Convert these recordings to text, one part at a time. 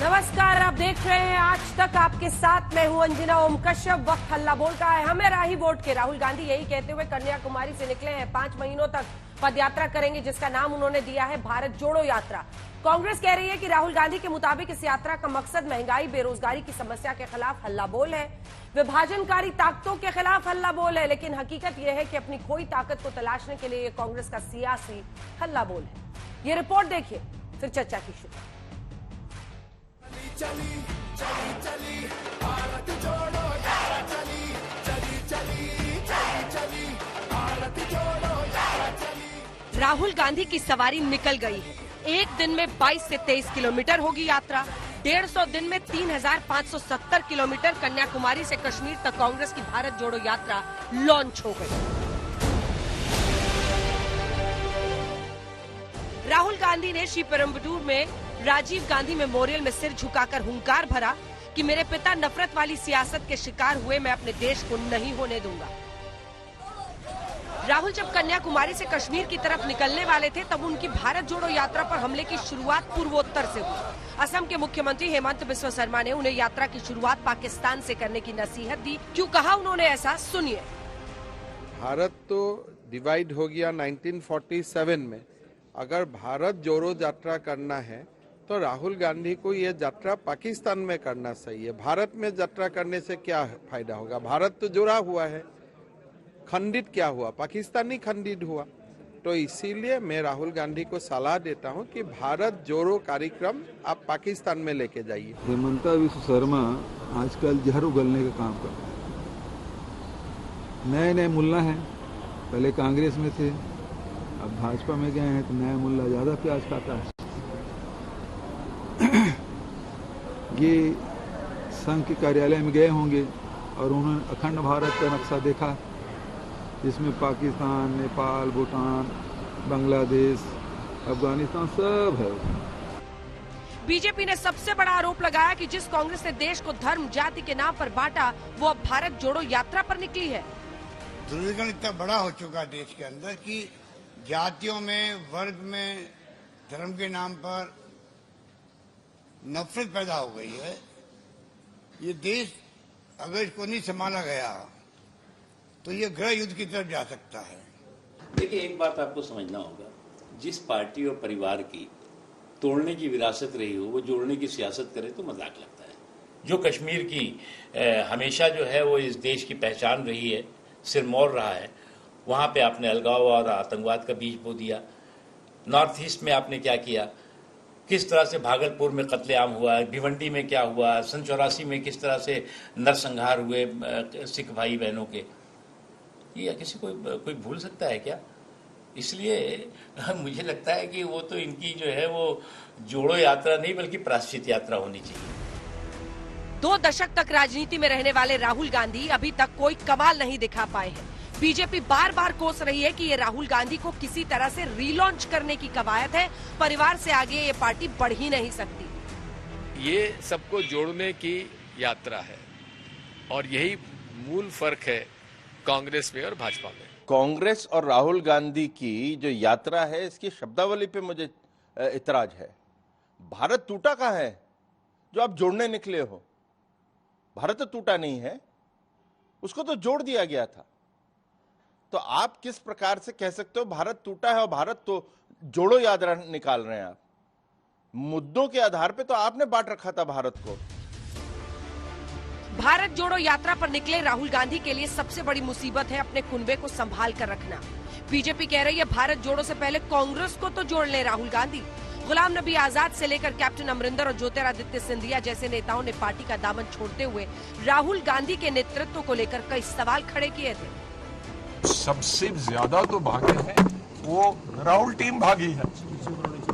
नमस्कार, आप देख रहे हैं आज तक। आपके साथ मैं हूं अंजना ओम कश्यप। वक्त हल्ला बोल का है, हमें राही वोट के। राहुल गांधी यही कहते हुए कन्याकुमारी से निकले हैं। 5 महीनों तक पदयात्रा करेंगे, जिसका नाम उन्होंने दिया है भारत जोड़ो यात्रा। कांग्रेस कह रही है कि राहुल गांधी के मुताबिक इस यात्रा का मकसद महंगाई, बेरोजगारी की समस्या के खिलाफ हल्ला बोल है, विभाजनकारी ताकतों के खिलाफ हल्ला बोल है। लेकिन हकीकत यह है कि अपनी खोई ताकत को तलाशने के लिए कांग्रेस का सियासी हल्ला बोल है। ये रिपोर्ट देखिए, फिर चर्चा की शुरू। चली चली चली भारत जोड़ो यात्रा, चली चली चली चली चली भारत जोड़ो यात्रा, चली। राहुल गांधी की सवारी निकल गई है। एक दिन में 22 से 23 किलोमीटर होगी यात्रा। 150 दिन में 3570 किलोमीटर कन्याकुमारी से कश्मीर तक कांग्रेस की भारत जोड़ो यात्रा लॉन्च हो गई। राहुल गांधी ने श्रीपेरुम्बदूर में राजीव गांधी मेमोरियल में सिर झुकाकर हुंकार भरा कि मेरे पिता नफरत वाली सियासत के शिकार हुए, मैं अपने देश को नहीं होने दूंगा। राहुल जब कन्याकुमारी से कश्मीर की तरफ निकलने वाले थे, तब उनकी भारत जोड़ो यात्रा पर हमले की शुरुआत पूर्वोत्तर से हुई। असम के मुख्यमंत्री हेमंत बिस्वा शर्मा ने उन्हें यात्रा की शुरुआत पाकिस्तान से करने की नसीहत दी। क्यों कहा उन्होंने ऐसा, सुनिए। भारत तो डिवाइड हो गया 1947 में। अगर भारत जोड़ो यात्रा करना है तो राहुल गांधी को ये यात्रा पाकिस्तान में करना सही है। भारत में यात्रा करने से क्या फायदा होगा? भारत तो जुड़ा हुआ है, खंडित क्या हुआ? पाकिस्तान ही खंडित हुआ। तो इसीलिए मैं राहुल गांधी को सलाह देता हूं कि भारत जोड़ो कार्यक्रम आप पाकिस्तान में लेके जाइए। हेमंत बिस्वा शर्मा आजकल जहर उगलने का काम कर रहे हैं। नए नए मुल्ला हैं, पहले कांग्रेस में थे, अब भाजपा में गए हैं, तो नया मुल्ला ज्यादा प्याज खाता है। ये संघ के कार्यालय में गए होंगे और उन्होंने अखंड भारत का नक्शा देखा, जिसमें पाकिस्तान, नेपाल, भूटान, बांग्लादेश, अफगानिस्तान सब है। बीजेपी ने सबसे बड़ा आरोप लगाया कि जिस कांग्रेस ने देश को धर्म जाति के नाम पर बांटा, वो अब भारत जोड़ो यात्रा पर निकली है। ध्रुवीकरण इतना बड़ा हो चुका है देश के अंदर कि जातियों में, वर्ग में, धर्म के नाम पर नफरत पैदा हो गई है। ये देश अगर इसको नहीं संभाला गया तो ये गृह युद्ध की तरफ जा सकता है। देखिए, एक बात आपको समझना होगा, जिस पार्टी और परिवार की तोड़ने की विरासत रही हो, वो जोड़ने की सियासत करे तो मजाक लगता है। जो कश्मीर की हमेशा जो है वो इस देश की पहचान रही है, सिरमौर रहा है, वहाँ पे आपने अलगाव और आतंकवाद का बीज बो दिया। नॉर्थ ईस्ट में आपने क्या किया, किस तरह से भागलपुर में कत्लेआम हुआ, भिवंडी में क्या हुआ, सन 84 में किस तरह से नरसंहार हुए सिख भाई बहनों के, ये किसी को कोई भूल सकता है क्या? इसलिए मुझे लगता है कि वो तो इनकी जो है वो जोड़ो यात्रा नहीं बल्कि प्रायश्चित यात्रा होनी चाहिए। 2 दशक तक राजनीति में रहने वाले राहुल गांधी अभी तक कोई कमाल नहीं दिखा पाए हैं। बीजेपी बार बार कोस रही है कि ये राहुल गांधी को किसी तरह से रीलॉन्च करने की कवायद है। परिवार से आगे ये पार्टी बढ़ ही नहीं सकती। ये सबको जोड़ने की यात्रा है और यही मूल फर्क है कांग्रेस में और भाजपा में। कांग्रेस और राहुल गांधी की जो यात्रा है, इसकी शब्दावली पे मुझे इतराज है। भारत टूटा कहाँ है जो आप जोड़ने निकले हो? भारत तो टूटा नहीं है, उसको तो जोड़ दिया गया था। तो आप किस प्रकार से कह सकते हो भारत टूटा है और भारत तो जोड़ो यात्रा निकाल रहे हैं आप? मुद्दों के आधार पे तो आपने बांट रखा था भारत को। भारत जोड़ो यात्रा पर निकले राहुल गांधी के लिए सबसे बड़ी मुसीबत है अपने कुनबे को संभाल कर रखना। बीजेपी कह रही है भारत जोड़ो से पहले कांग्रेस को तो जोड़ ले राहुल गांधी। गुलाम नबी आजाद से लेकर कैप्टन अमरिंदर और ज्योतिरादित्य सिंधिया जैसे नेताओं ने पार्टी का दामन छोड़ते हुए राहुल गांधी के नेतृत्व को लेकर कई सवाल खड़े किए थे। सबसे ज्यादा तो भागे हैं वो राहुल टीम भागी है।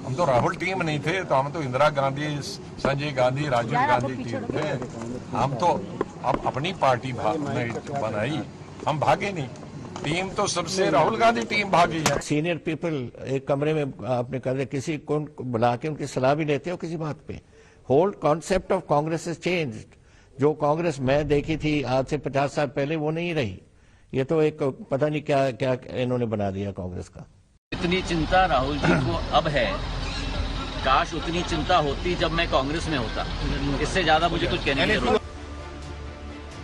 हम तो राहुल टीम नहीं थे, तो हम तो इंदिरा गांधी, संजय गांधी, राजीव गांधी टीम थे। हम तो अब अपनी पार्टी बनाई, हम भागे नहीं। टीम तो सबसे राहुल गांधी टीम भागी है। सीनियर पीपल एक कमरे में आपने कर किसी को बुला के उनकी सलाह भी लेते हो किसी बात पे। Whole concept of Congress is changed. जो कांग्रेस मैं देखी थी आज से 50 साल पहले, वो नहीं रही। ये तो एक पता नहीं क्या क्या इन्होंने बना दिया कांग्रेस का। इतनी चिंता राहुल जी को अब है काश उतनी चिंता होती जब मैं कांग्रेस में होता। इससे ज्यादा मुझे कुछ कहने की जरूरत।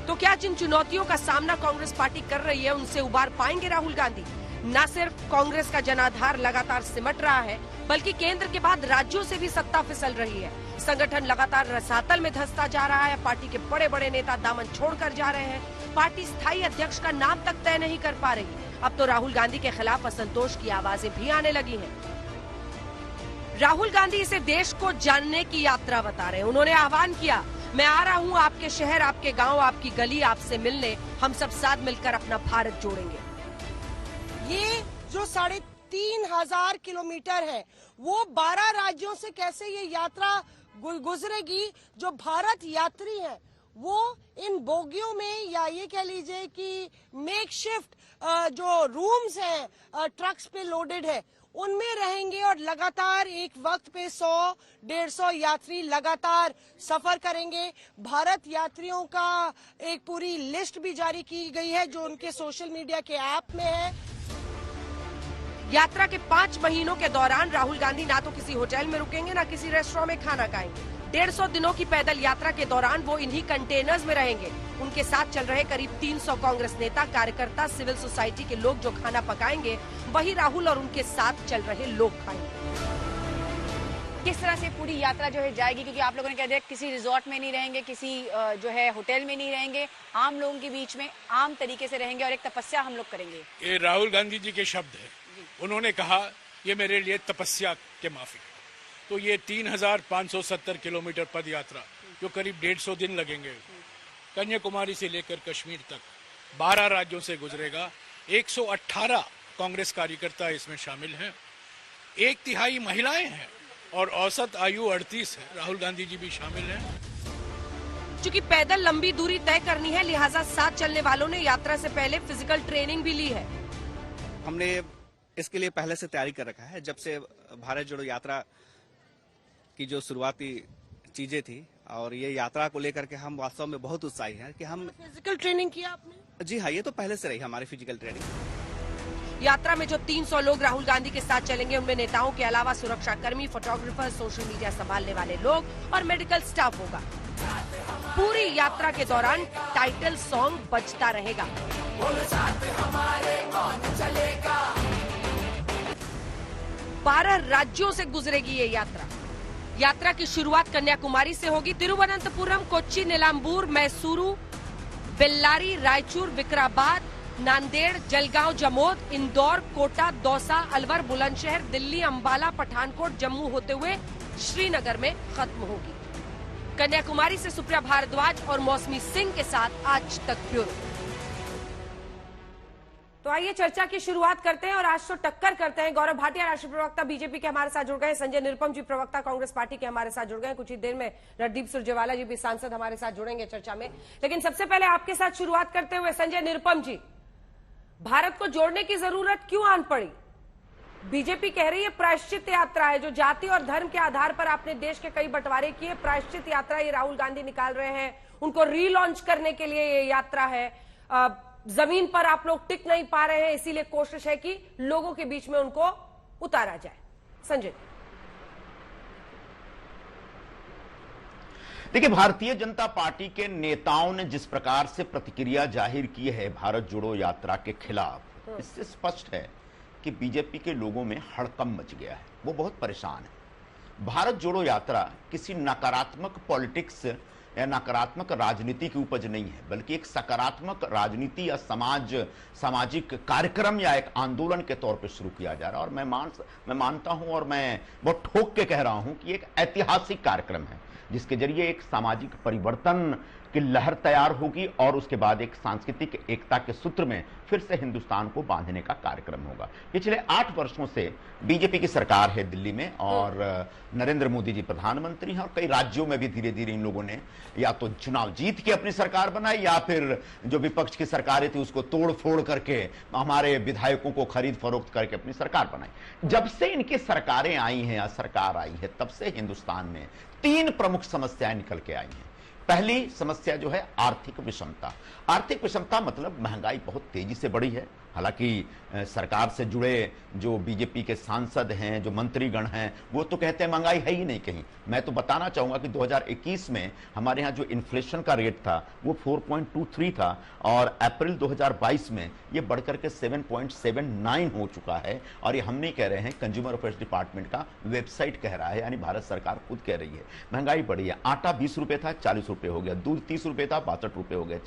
तो क्या जिन चुनौतियों का सामना कांग्रेस पार्टी कर रही है उनसे उबार पाएंगे राहुल गांधी? न सिर्फ कांग्रेस का जनाधार लगातार सिमट रहा है, बल्कि केंद्र के बाद राज्यों से भी सत्ता फिसल रही है। संगठन लगातार रसातल में धंसता जा रहा है। पार्टी के बड़े बड़े नेता दामन छोड़कर जा रहे हैं। पार्टी स्थायी अध्यक्ष का नाम तक तय नहीं कर पा रही। अब तो राहुल गांधी के खिलाफ असंतोष की आवाजें भी आने लगी हैं। राहुल गांधी इसे देश को जानने की यात्रा बता रहे हैं। उन्होंने आह्वान किया, मैं आ रहा हूँ आपके शहर, आपके गांव, आपकी गली, आपसे मिलने। हम सब साथ मिलकर अपना भारत जोड़ेंगे। ये जो 3,500 किलोमीटर है वो 12 राज्यों से कैसे ये यात्रा गुजरेगी? जो भारत यात्री हैं वो इन बोगियों में, या ये कह लीजिए कि मेकशिफ्ट जो रूम्स हैं ट्रक्स पे लोडेड है, उनमें रहेंगे और लगातार एक वक्त पे 100-150 यात्री लगातार सफर करेंगे। भारत यात्रियों का एक पूरी लिस्ट भी जारी की गई है जो उनके सोशल मीडिया के ऐप में है। यात्रा के 5 महीनों के दौरान राहुल गांधी ना तो किसी होटल में रुकेंगे, ना किसी रेस्टोरेंट में खाना खाएंगे। 150 दिनों की पैदल यात्रा के दौरान वो इन्हीं कंटेनर्स में रहेंगे। उनके साथ चल रहे करीब 300 कांग्रेस नेता, कार्यकर्ता, सिविल सोसाइटी के लोग जो खाना पकाएंगे, वही राहुल और उनके साथ चल रहे लोग खाएंगे। किस तरह से पूरी यात्रा जो है जाएगी, क्योंकि आप लोगों ने कह दिया किसी रिजॉर्ट में नहीं रहेंगे, किसी जो है होटल में नहीं रहेंगे, आम लोगों के बीच में आम तरीके से रहेंगे और एक तपस्या हम लोग करेंगे। ये राहुल गांधी जी के शब्द है। उन्होंने कहा ये मेरे लिए तपस्या के माफी। तो ये 3,570 किलोमीटर पद यात्रा जो करीब 150 दिन लगेंगे, कन्याकुमारी से लेकर कश्मीर तक 12 राज्यों से गुजरेगा। 118 कांग्रेस कार्यकर्ता इसमें शामिल हैं। 1/3 महिलाएं हैं और औसत आयु 38 है। राहुल गांधी जी भी शामिल हैं। चूंकि पैदल लंबी दूरी तय करनी है, लिहाजा साथ चलने वालों ने यात्रा से पहले फिजिकल ट्रेनिंग भी ली है। हमने इसके लिए पहले से तैयारी कर रखा है। जब से भारत जोड़ो यात्रा की जो शुरुआती चीजें थी और ये यात्रा को लेकर के हम वास्तव में बहुत उत्साही हैं कि हम फिजिकल ट्रेनिंग किया आपने? जी हाँ, ये तो पहले से रही हमारी फिजिकल ट्रेनिंग। यात्रा में जो 300 लोग राहुल गांधी के साथ चलेंगे, उनमें नेताओं के अलावा सुरक्षा कर्मी, फोटोग्राफर, सोशल मीडिया संभालने वाले लोग और मेडिकल स्टाफ होगा। पूरी यात्रा के दौरान टाइटल सॉन्ग बजता रहेगा। 12 राज्यों से गुजरेगी ये यात्रा। यात्रा की शुरुआत कन्याकुमारी से होगी। तिरुवनंतपुरम, कोच्चि, नीलांबूर, मैसूरू, बेल्लारी, रायचूर, विकाराबाद, नांदेड़, जलगांव, जमोद, इंदौर, कोटा, दौसा, अलवर, बुलंदशहर, दिल्ली, अंबाला, पठानकोट, जम्मू होते हुए श्रीनगर में खत्म होगी। कन्याकुमारी से सुप्रिया भारद्वाज और मौसमी सिंह के साथ आज तक ब्यूरो। तो आइए चर्चा की शुरुआत करते हैं और आज तो टक्कर करते हैं। गौरव भाटिया राष्ट्रीय प्रवक्ता बीजेपी के हमारे साथ जुड़ गए, संजय निरुपम जी प्रवक्ता कांग्रेस पार्टी के हमारे साथ जुड़ गए, कुछ ही देर में रणदीप सुरजेवाला जी भी सांसद हमारे साथ जुड़ेंगे चर्चा में। लेकिन सबसे पहले आपके साथ शुरुआत करते हुए संजय निरुपम जी, भारत को जोड़ने की जरूरत क्यों आन पड़ी? बीजेपी कह रही है प्रायश्चित यात्रा है, जो जाति और धर्म के आधार पर आपने देश के कई बंटवारे किए। प्रायश्चित यात्रा ये राहुल गांधी निकाल रहे हैं, उनको रीलॉन्च करने के लिए ये यात्रा है। जमीन पर आप लोग टिक नहीं पा रहे हैं, इसीलिए कोशिश है कि लोगों के बीच में उनको उतारा जाए। संजय, देखिए, भारतीय जनता पार्टी के नेताओं ने जिस प्रकार से प्रतिक्रिया जाहिर की है भारत जोड़ो यात्रा के खिलाफ, इससे स्पष्ट है कि बीजेपी के लोगों में हड़कंप मच गया है। वो बहुत परेशान है। भारत जोड़ो यात्रा किसी नकारात्मक पॉलिटिक्स या नकारात्मक राजनीति की उपज नहीं है, बल्कि एक सकारात्मक राजनीति या सामाजिक कार्यक्रम या एक आंदोलन के तौर पर शुरू किया जा रहा है। और मैं मानता हूं और मैं बहुत ठोक के कह रहा हूं कि एक ऐतिहासिक कार्यक्रम है, जिसके जरिए एक सामाजिक परिवर्तन की लहर तैयार होगी और उसके बाद एक सांस्कृतिक एकता के सूत्र में फिर से हिंदुस्तान को बांधने का कार्यक्रम होगा। पिछले 8 वर्षों से बीजेपी की सरकार है दिल्ली में और नरेंद्र मोदी जी प्रधानमंत्री हैं और कई राज्यों में भी धीरे धीरे इन लोगों ने या तो चुनाव जीत के अपनी सरकार बनाई या फिर जो विपक्ष की सरकारें थी उसको तोड़ फोड़ करके हमारे विधायकों को खरीद फरोख्त करके अपनी सरकार बनाई। जब से इनकी सरकारें आई हैं या सरकार आई है, तब से हिंदुस्तान में 3 प्रमुख समस्याएं निकल के आई हैं। पहली समस्या जो है आर्थिक विषमता। आर्थिक विषमता मतलब महंगाई बहुत तेजी से बढ़ी है हालांकि सरकार से जुड़े जो बीजेपी के सांसद हैं, जो मंत्रीगण हैं, वो तो कहते हैं महंगाई है ही नहीं कहीं। मैं तो बताना चाहूंगा कि 2021 में हमारे यहाँ जो इन्फ्लेशन का रेट था वो 4.23 था और अप्रैल 2022 में ये बढ़कर के 7.79 हो चुका है। और ये हम नहीं कह रहे हैं, कंज्यूमर अफेयर्स डिपार्टमेंट का वेबसाइट कह रहा है, यानी भारत सरकार खुद कह रही है महंगाई बढ़ी है। आटा 20 रुपए था, 40 रुपए हो गया। दूध 30 रुपए था, 62 रुपए हो गया।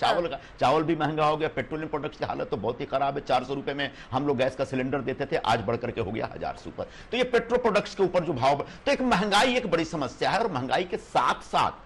चावल भी महंगा हो गया। पेट्रोलियम प्रोडक्ट्स की हालत तो बहुत ही खराब है। 400 रुपए में हम लोग गैस का सिलेंडर देते थे, आज बढ़कर के हो गया 1000 से ऊपर। तो ये पेट्रो प्रोडक्ट्स के ऊपर जो भाव, तो एक महंगाई एक बड़ी समस्या है। और महंगाई के साथ साथ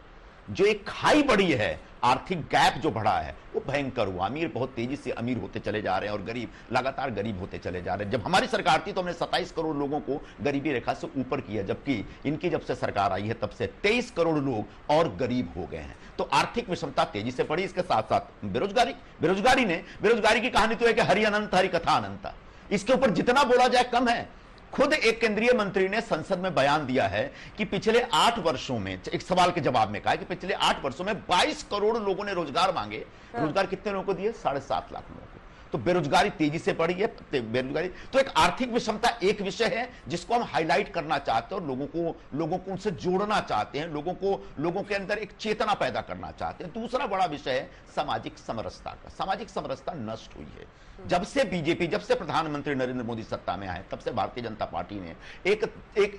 जो एक खाई बढ़ी है, आर्थिक गैप जो बढ़ा है, वो भयंकर हुआ। अमीर बहुत तेजी से अमीर होते चले जा रहे हैं और गरीब लगातार गरीब होते चले जा रहे हैं। जब हमारी सरकार थी तो हमने 27 करोड़ लोगों को गरीबी रेखा से ऊपर किया, जबकि इनकी जब से सरकार आई है तब से 23 करोड़ लोग और गरीब हो गए हैं। तो आर्थिक विषमता तेजी से बढ़ी। इसके साथ साथ बेरोजगारी की कहानी तो है कि हरि अनंत हरि कथा अनंत। इसके ऊपर जितना बोला जाए कम है। खुद एक केंद्रीय मंत्री ने संसद में बयान दिया है कि पिछले 8 वर्षों में, एक सवाल के जवाब में कहा कि पिछले 8 वर्षों में 22 करोड़ लोगों ने रोजगार मांगे। रोजगार कितने लोगों को दिए? 7.5 लाख लोगों को। तो बेरोजगारी तेजी से बढ़ी है। बेरोजगारी तो एक आर्थिक विषमता एक विषय है जिसको हम हाईलाइट करना चाहते हैं और लोगों को उनसे जोड़ना चाहते हैं, लोगों के अंदर एक चेतना पैदा करना चाहते हैं। दूसरा बड़ा विषय है सामाजिक समरसता का। सामाजिक समरसता नष्ट हुई है। जब से बीजेपी, जब से प्रधानमंत्री नरेंद्र मोदी सत्ता में आए, तब से भारतीय जनता पार्टी ने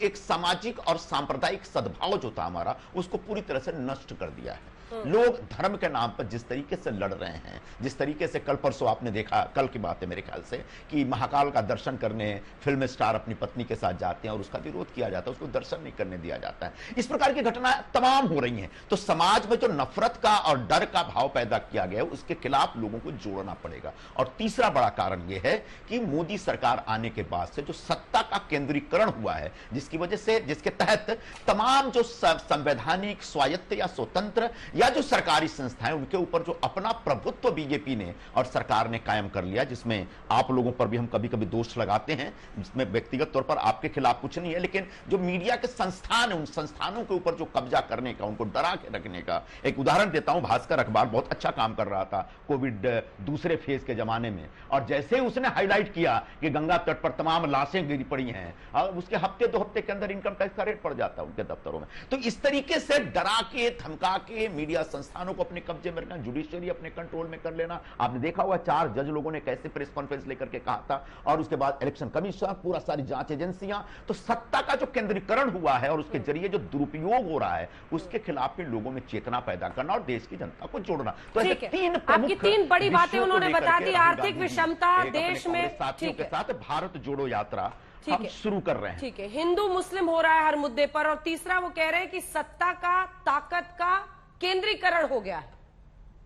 एक सामाजिक और सांप्रदायिक सद्भाव जो था हमारा, उसको पूरी तरह से नष्ट कर दिया है। लोग धर्म के नाम पर जिस तरीके से लड़ रहे हैं, जिस तरीके से कल परसों आपने देखा, कल की बात है मेरे ख्याल से, कि महाकाल का दर्शन करने फिल्म स्टार अपनी पत्नी के साथ जाते हैं और उसका विरोध किया जाता है, उसको दर्शन नहीं करने दिया जाता है। इस प्रकार की घटनाएं तमाम हो रही हैं। तो समाज में जो नफरत का और डर का भाव पैदा किया गया है, उसके खिलाफ लोगों को जोड़ना पड़ेगा। और तीसरा बड़ा कारण यह है कि मोदी सरकार आने के बाद से जो सत्ता का केंद्रीकरण हुआ है, जिसकी वजह से, जिसके तहत तमाम जो संवैधानिक, स्वायत्त या स्वतंत्र या जो सरकारी संस्थाएं, उनके ऊपर जो अपना प्रभुत्व बीजेपी ने और सरकार ने कायम कर लिया, जिसमें आप लोगों पर भी हम कभी कभी दोष लगाते हैं, जिसमें व्यक्तिगत तौर पर आपके खिलाफ कुछ नहीं है, लेकिन जो मीडिया के संस्थान है, उन संस्थानों के ऊपर जो कब्जा करने का, उनको डरा के रखने का। एक उदाहरण देता हूं, भास्कर अखबार बहुत अच्छा काम कर रहा था कोविड दूसरे फेज के जमाने में, और जैसे उसने हाईलाइट किया कि गंगा तट पर तमाम लाशें गिरी पड़ी हैं, और उसके हफ्ते 2 हफ्ते के अंदर इनकम टैक्स का रेट पड़ जाता है उनके दफ्तरों में। तो इस तरीके से डरा के, धमका के मीडिया संस्थानों को अपने कब्जे में रखना, जुडिशियरी अपने कंट्रोल में कर लेना। आपने देखा हुआ 4 जज लोगों ने कैसे प्रेस कॉन्फ्रेंस लेकर के कहा था, और उसके बाद इलेक्शन कमीशन, पूरा सारी जांच एजेंसियां। तो सत्ता का जो केंद्रीकरण हुआ है और उसके जरिए जो दुरुपयोग हो रहा है, उसके खिलाफ भी लोगों में चेतना पैदा करना और देश की जनता को जोड़ना। तो ऐसे आपकी 3 बड़ी बातें उन्होंने बता दी। आर्थिक विषमता देश में, साथियों के साथ भारत जोड़ो यात्रा हम शुरू कर रहे हैं। ठीक है, हिंदू मुस्लिम हो रहा है हर मुद्दे पर। और तीसरा वो कह रहे हैं कि सत्ता का, ताकत का केंद्रीकरण हो गया है।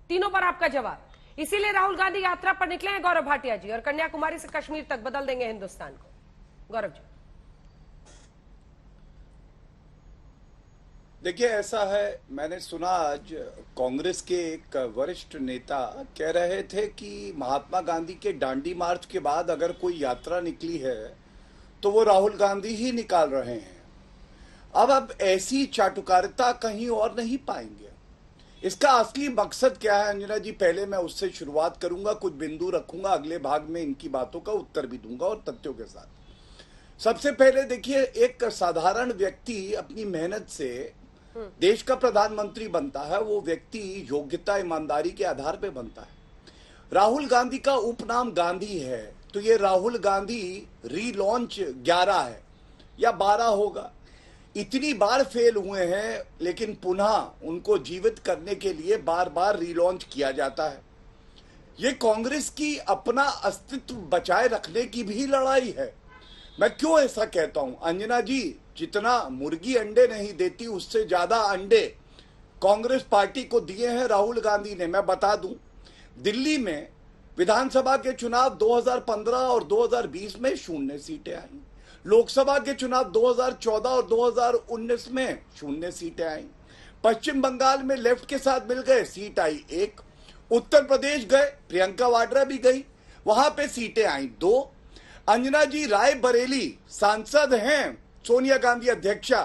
तीनों पर आपका जवाब। इसीलिए राहुल गांधी यात्रा पर निकले हैं गौरव भाटिया जी, और कन्याकुमारी से कश्मीर तक बदल देंगे हिंदुस्तान को। गौरव जी, देखिए ऐसा है, मैंने सुना आज कांग्रेस के एक वरिष्ठ नेता कह रहे थे कि महात्मा गांधी के दांडी मार्च के बाद अगर कोई यात्रा निकली है तो वो राहुल गांधी ही निकाल रहे हैं। अब ऐसी चाटुकारिता कहीं और नहीं पाएंगे। इसका असली मकसद क्या है अंजना जी? पहले मैं उससे शुरुआत करूंगा, कुछ बिंदु रखूंगा, अगले भाग में इनकी बातों का उत्तर भी दूंगा और तथ्यों के साथ। सबसे पहले देखिए, एक साधारण व्यक्ति अपनी मेहनत से देश का प्रधानमंत्री बनता है, वो व्यक्ति योग्यता, ईमानदारी के आधार पे बनता है। राहुल गांधी का उपनाम गांधी है, तो ये राहुल गांधी रीलॉन्च 11 है या 12 होगा। इतनी बार फेल हुए हैं, लेकिन पुनः उनको जीवित करने के लिए बार बार रीलॉन्च किया जाता है। ये कांग्रेस की अपना अस्तित्व बचाए रखने की भी लड़ाई है। मैं क्यों ऐसा कहता हूं अंजना जी? जितना मुर्गी अंडे नहीं देती, उससे ज्यादा अंडे कांग्रेस पार्टी को दिए हैं राहुल गांधी ने। मैं बता दूं, दिल्ली में विधानसभा के चुनाव 2015 और 2020 में 0 सीटें आई। लोकसभा के चुनाव 2014 और 2019 में 0 सीटें आई। पश्चिम बंगाल में लेफ्ट के साथ मिल गए, सीट आई 1। उत्तर प्रदेश गए, प्रियंका वाड्रा भी गई, वहां पे सीटें आई 2। अंजना जी, रायबरेली सांसद हैं सोनिया गांधी अध्यक्षा,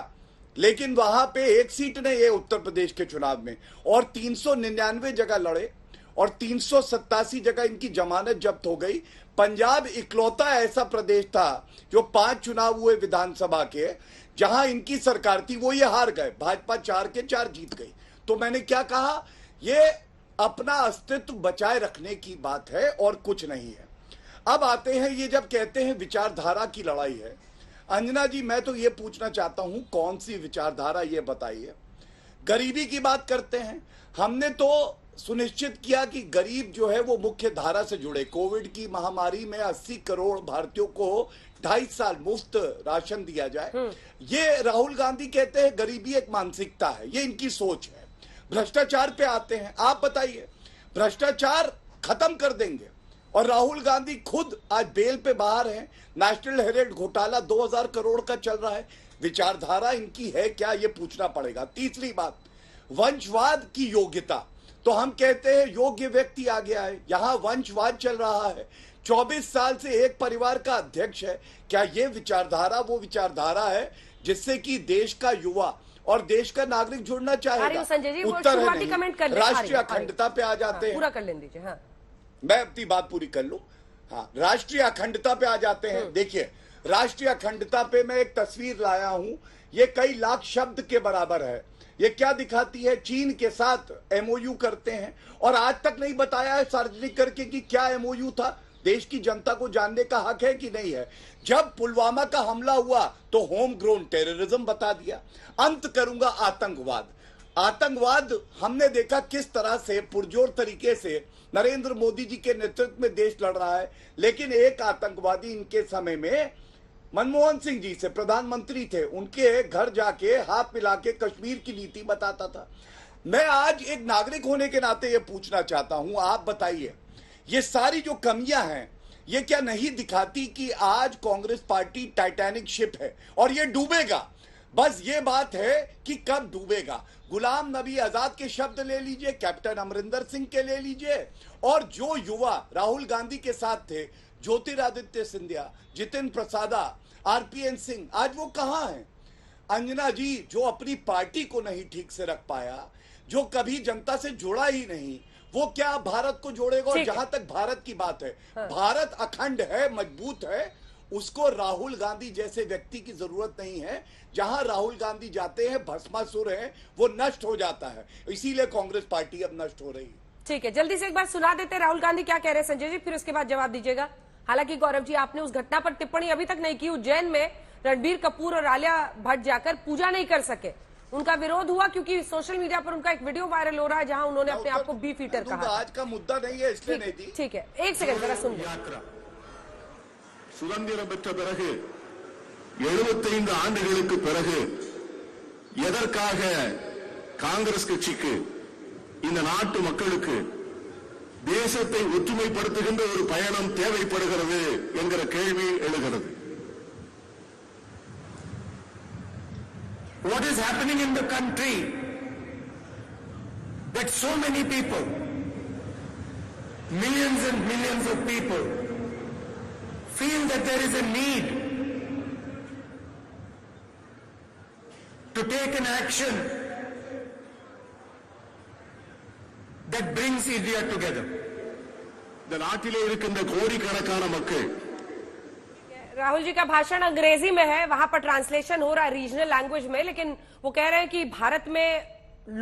लेकिन वहां पे 1 सीट नहीं है उत्तर प्रदेश के चुनाव में, और 399 जगह लड़े और 387 जगह इनकी जमानत जब्त हो गई। पंजाब इकलौता ऐसा प्रदेश था जो 5 चुनाव हुए विधानसभा के, जहां इनकी सरकार थी, वो ये हार गए। भाजपा 4 के 4 जीत गई। तो मैंने क्या कहा, ये अपना अस्तित्व बचाए रखने की बात है और कुछ नहीं है। अब आते हैं, ये जब कहते हैं विचारधारा की लड़ाई है, अंजना जी मैं तो ये पूछना चाहता हूं कौन सी विचारधारा, ये बताइए। गरीबी की बात करते हैं, हमने तो सुनिश्चित किया कि गरीब जो है वो मुख्य धारा से जुड़े। कोविड की महामारी में 80 करोड़ भारतीयों को 2.5 साल मुफ्त राशन दिया जाए। ये राहुल गांधी कहते हैं गरीबी एक मानसिकता है, ये इनकी सोच है। भ्रष्टाचार पे आते हैं, आप बताइए, भ्रष्टाचार खत्म कर देंगे और राहुल गांधी खुद आज बेल पे बाहर हैं। नेशनल हेरिटेज घोटाला 2000 करोड़ का चल रहा है। विचारधारा इनकी है क्या, ये पूछना पड़ेगा। तीसरी बात, वंशवाद की योग्यता, तो हम कहते हैं योग्य व्यक्ति आ गया है, यहां वंशवाद चल रहा है। 24 साल से एक परिवार का अध्यक्ष है। क्या ये विचारधारा वो विचारधारा है जिससे कि देश का युवा और देश का नागरिक जुड़ना चाहेगा? संजय जी, उत्तर है नहीं। कमेंट कर राष्ट्रीय अखंडता पे आ जाते हैं, पूरा कर लें दीजिए। हाँ, मैं अपनी बात पूरी कर लूं। हाँ, राष्ट्रीय अखंडता पे आ जाते हैं। देखिए, राष्ट्रीय अखंडता पे मैं एक तस्वीर लाया हूं, ये कई लाख शब्द के बराबर है। ये क्या दिखाती है, चीन के साथ एमओयू करते हैं और आज तक नहीं बताया है सार्वजनिक करके कि क्या एमओयू था। देश की जनता को जानने का हक है कि नहीं है। जब पुलवामा का हमला हुआ तो होम ग्रोन टेररिज्म बता दिया। अंत करूंगा आतंकवाद। आतंकवाद हमने देखा किस तरह से पुरजोर तरीके से नरेंद्र मोदी जी के नेतृत्व में देश लड़ रहा है, लेकिन एक आतंकवादी इनके समय में मनमोहन सिंह जी से प्रधानमंत्री थे, उनके घर जाके हाथ मिला के कश्मीर की नीति बताता था। मैं आज एक नागरिक होने के नाते ये पूछना चाहता हूं, आप बताइए, ये सारी जो कमियां हैं ये क्या नहीं दिखाती कि आज कांग्रेस पार्टी टाइटैनिक शिप है और ये डूबेगा? बस ये बात है कि कब डूबेगा। गुलाम नबी आजाद के शब्द ले लीजिए, कैप्टन अमरिंदर सिंह के ले लीजिए, और जो युवा राहुल गांधी के साथ थे, ज्योतिरादित्य सिंधिया, जितिन प्रसादा, आरपीएन सिंह, आज वो कहां हैं? अंजना जी, जो अपनी पार्टी को नहीं ठीक से रख पाया, जो कभी जनता से जुड़ा ही नहीं, वो क्या भारत को जोड़ेगा? और जहां तक भारत की बात है, भारत अखंड है, मजबूत है, उसको राहुल गांधी जैसे व्यक्ति की जरूरत नहीं है। जहां राहुल गांधी जाते हैं भस्मासुर है, वो नष्ट हो जाता है। इसीलिए कांग्रेस पार्टी अब नष्ट हो रही है। ठीक है, जल्दी से एक बार सुना देते हैं राहुल गांधी क्या कह रहे हैं संजय जी, फिर उसके बाद जवाब दीजिएगा। हालांकि गौरव जी, आपने उस घटना पर टिप्पणी अभी तक नहीं की। उज्जैन में रणबीर कपूर और आलिया भट्ट जाकर पूजा नहीं कर सके, उनका विरोध हुआ क्योंकि सोशल मीडिया पर उनका एक वीडियो वायरल हो रहा है जहां उन्होंने अपने आप को बीफ ईटर कहा। आज का मुद्दा नहीं है, इसलिए नहीं दी। ठीक है, एक सेकंड जरा सुन। சுதந்திரம் பெற்ற பிறகு 75 ஆண்டுகளுக்கு பிறகு எதற்காக காங்கிரஸ் கட்சிக்கு இந்த நாட்டு மக்களுக்கு தேசத்தை ஒற்றுமைப்படுத்துகின்ற ஒரு பயணம் தேவைப்படுகிறது என்கிற கேள்வி எழுகிறது. What is happening in the country that so many people, millions and millions of people, feel that there is a need to take an action that brings India together. The நாட்டிலே இருக்கின்ற கோடிக்கணக்கான மக்கள், राहुल जी का भाषण अंग्रेजी में है, वहां पर ट्रांसलेशन हो रहा है रीजनल लैंग्वेज में, लेकिन वो कह रहे हैं कि भारत में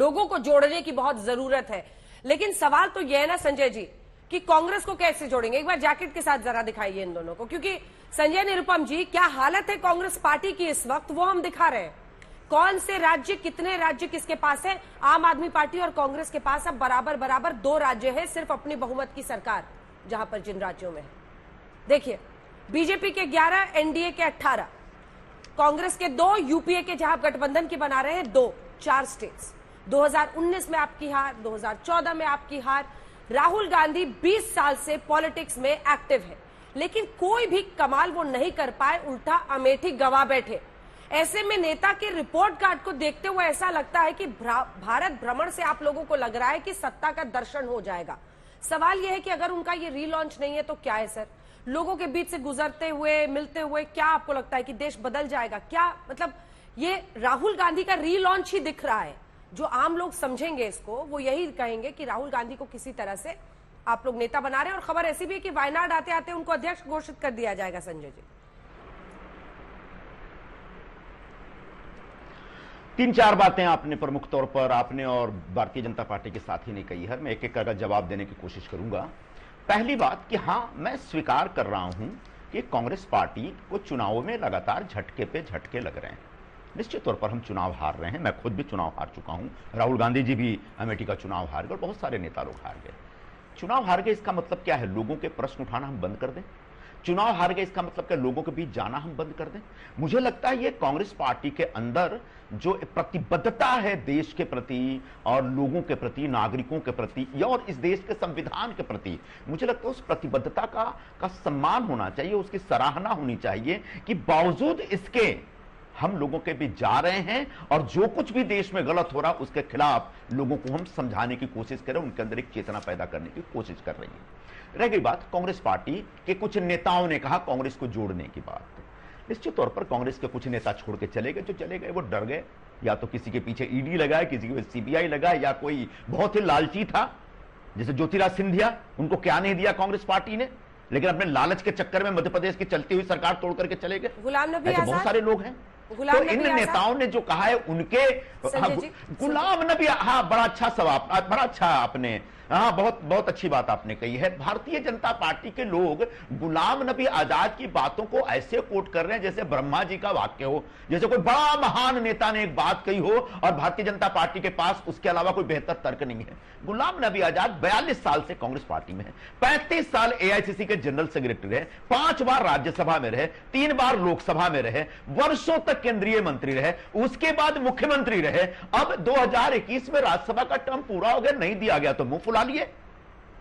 लोगों को जोड़ने की बहुत जरूरत है। लेकिन सवाल तो यह है ना संजय जी कि कांग्रेस को कैसे जोड़ेंगे? एक बार जैकेट के साथ जरा दिखाइए इन दोनों को, क्योंकि संजय निरुपम जी, क्या हालत है कांग्रेस पार्टी की इस वक्त, वो हम दिखा रहे हैं। कौन से राज्य, कितने राज्य किसके पास है? आम आदमी पार्टी और कांग्रेस के पास अब बराबर बराबर 2 राज्य है, सिर्फ अपनी बहुमत की सरकार जहां पर जिन राज्यों में है। देखिए, बीजेपी के 11, एनडीए के 18, कांग्रेस के 2, यूपीए के जहां गठबंधन की बना रहे हैं 2, 4 स्टेट्स। 2019 में आपकी हार, 2014 में आपकी हार। राहुल गांधी 20 साल से पॉलिटिक्स में एक्टिव है, लेकिन कोई भी कमाल वो नहीं कर पाए, उल्टा अमेठी गवा बैठे। ऐसे में नेता के रिपोर्ट कार्ड को देखते हुए ऐसा लगता है कि भारत भ्रमण से आप लोगों को लग रहा है कि सत्ता का दर्शन हो जाएगा। सवाल यह है कि अगर उनका ये रीलॉन्च नहीं है तो क्या है सर? लोगों के बीच से गुजरते हुए, मिलते हुए, क्या आपको लगता है कि देश बदल जाएगा? क्या मतलब ये राहुल गांधी का रीलॉन्च ही दिख रहा है? जो आम लोग समझेंगे इसको वो यही कहेंगे कि राहुल गांधी को किसी तरह से आप लोग नेता बना रहे हैं। और खबर ऐसी भी है कि वायनाड आते आते उनको अध्यक्ष घोषित कर दिया जाएगा। संजय जी, 3-4 बातें आपने प्रमुख तौर पर आपने और भारतीय जनता पार्टी के साथी ने कही है। मैं एक एक करके जवाब देने की कोशिश करूंगा। पहली बात कि हां, मैं स्वीकार कर रहा हूं कि कांग्रेस पार्टी को चुनावों में लगातार झटके पे झटके लग रहे हैं। निश्चित तौर पर हम चुनाव हार रहे हैं, मैं खुद भी चुनाव हार चुका हूं, राहुल गांधी जी भी अमेठी का चुनाव हार गए और बहुत सारे नेता लोग हार गए। चुनाव हार गए इसका मतलब क्या है? लोगों के प्रश्न उठाना हम बंद कर दें? चुनाव हार गए इसका मतलब क्या लोगों के बीच जाना हम बंद कर दें? मुझे लगता है ये कांग्रेस पार्टी के अंदर जो प्रतिबद्धता है देश के प्रति और लोगों के प्रति, नागरिकों के प्रति और इस देश के संविधान के प्रति, मुझे लगता है उस प्रतिबद्धता का सम्मान होना चाहिए, उसकी सराहना होनी चाहिए कि बावजूद इसके हम लोगों के बीच जा रहे हैं और जो कुछ भी देश में गलत हो रहा उसके खिलाफ लोगों को हम समझाने की कोशिश करें, उनके अंदर एक चेतना पैदा करने की कोशिश कर रही है। रह गई बात कांग्रेस पार्टी के कुछ नेताओं ने कहा कांग्रेस को जोड़ने की बात। निश्चित तौर पर कांग्रेस के कुछ नेता छोड़ के चले गए, जो चले गए वो डर गए, या तो किसी के पीछे ईडी लगा है, किसी के सीबीआई लगा है, या कोई बहुत ही लालची था जैसे ज्योतिराज सिंधिया, उनको क्या नहीं दिया कांग्रेस पार्टी ने, लेकिन अपने लालच के चक्कर में मध्य प्रदेश की चलती हुई सरकार तोड़ करके चले गए। गुलाम नबी आजाद, बहुत सारे लोग हैं। तो इन नेताओं ने जो कहा है उनके गुलाम नबी, हाँ बड़ा अच्छा सवाल, बड़ा अच्छा आपने, हाँ बहुत अच्छी बात आपने कही है। भारतीय जनता पार्टी के लोग गुलाम नबी आजाद की बातों को ऐसे कोट कर रहे हैं जैसे ब्रह्मा जी का वाक्य हो, जैसे कोई बड़ा महान नेता ने एक बात कही हो और भारतीय जनता पार्टी के पास उसके अलावा कोई बेहतर तर्क नहीं है। गुलाम नबी आजाद 42 साल से कांग्रेस पार्टी में है, 35 साल एआईसीसी के जनरल सेक्रेटरी रहे, 5 बार राज्यसभा में रहे, 3 बार लोकसभा में रहे, वर्षों तक केंद्रीय मंत्री रहे, उसके बाद मुख्यमंत्री रहे। अब 2021 में राज्यसभा का टर्म पूरा हो गया, नहीं दिया गया तो मुंह फुला लिए।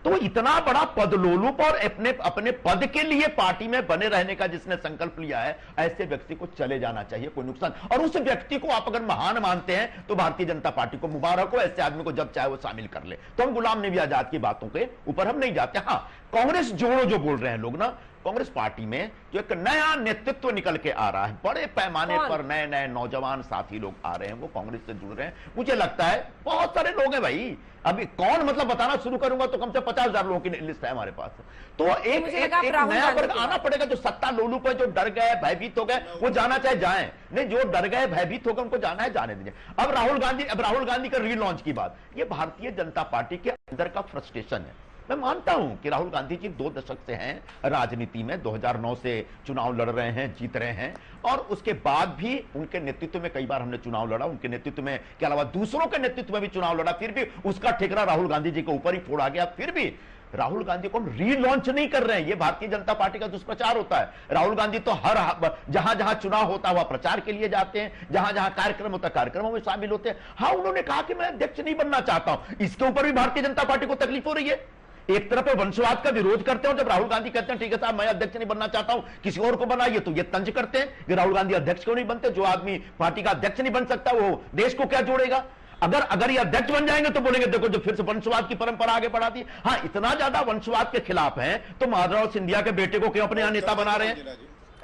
तो इतना बड़ा पद लोलुप और अपने पद के लिए पार्टी में बने रहने का जिसने संकल्प लिया है, ऐसे व्यक्ति को चले जाना चाहिए, कोई नुकसान। और उस व्यक्ति को आप अगर महान मानते हैं तो भारतीय जनता पार्टी को मुबारक हो, ऐसे आदमी को जब चाहे वो शामिल कर ले। तो हम गुलाम नबी आजाद की बातों के ऊपर हम नहीं जाते। हाँ, कांग्रेस जोड़ो जो बोल रहे हैं लोग ना, कांग्रेस पार्टी में जो एक नया नेतृत्व निकल के आ रहा है, बड़े पैमाने पर नए नए नौजवान साथी लोग आ रहे हैं, वो कांग्रेस से जुड़ रहे हैं। मुझे लगता है बहुत सारे लोग हैं भाई, अभी कौन मतलब बताना शुरू करूंगा तो कम से 50,000 लोगों की लिस्ट है हमारे पास। तो एक नया वर्ग आना पड़ेगा जो सत्ता लोलुप है, जो डर गए भयभीत हो गए, वो जाना चाहे जाएं, नहीं जो डर गए भयभीत हो गए उनको जाना है जाने दीजिए। अब राहुल गांधी का रीलॉन्च की बात, ये भारतीय जनता पार्टी के अंदर का फ्रस्ट्रेशन है। मैं मानता हूं कि राहुल गांधी जी 2 दशक से हैं राजनीति में, 2009 से चुनाव लड़ रहे हैं, जीत रहे हैं, और उसके बाद भी उनके नेतृत्व में कई बार हमने चुनाव लड़ा, उनके नेतृत्व में के अलावा दूसरों के नेतृत्व में भी चुनाव लड़ा, फिर भी उसका ठिकरा राहुल गांधी जी के ऊपर ही फोड़ा गया। फिर भी राहुल गांधी को हम रीलॉन्च नहीं कर रहे हैं, ये भारतीय जनता पार्टी का दुष्प्रचार होता है। राहुल गांधी तो हर जहां जहां चुनाव होता है वह प्रचार के लिए जाते हैं, जहां जहां कार्यक्रम होता है कार्यक्रमों में शामिल होते हैं। हाँ, उन्होंने कहा कि मैं अध्यक्ष नहीं बनना चाहता हूं, इसके ऊपर भी भारतीय जनता पार्टी को तकलीफ हो रही है। एक तरफ वंशवाद का विरोध करते हैं, जब राहुल गांधी कहते हैं ठीक है साहब मैं अध्यक्ष नहीं बनना चाहता हूं, किसी और को बनाइए, तो ये तंज करते हैं कि राहुल गांधी अध्यक्ष क्यों नहीं बनते। जो आदमी पार्टी का अध्यक्ष नहीं बन सकता वो देश को क्या जोड़ेगा। अगर ये अध्यक्ष बन जाएंगे तो बोलेंगे देखो जो फिर से वंशवाद की परंपरा आगे बढ़ाती है। हाँ, इतना ज्यादा वंशवाद के खिलाफ है तो माधवराव सिंधिया के बेटे को क्यों अपने यहां नेता बना रहे हैं,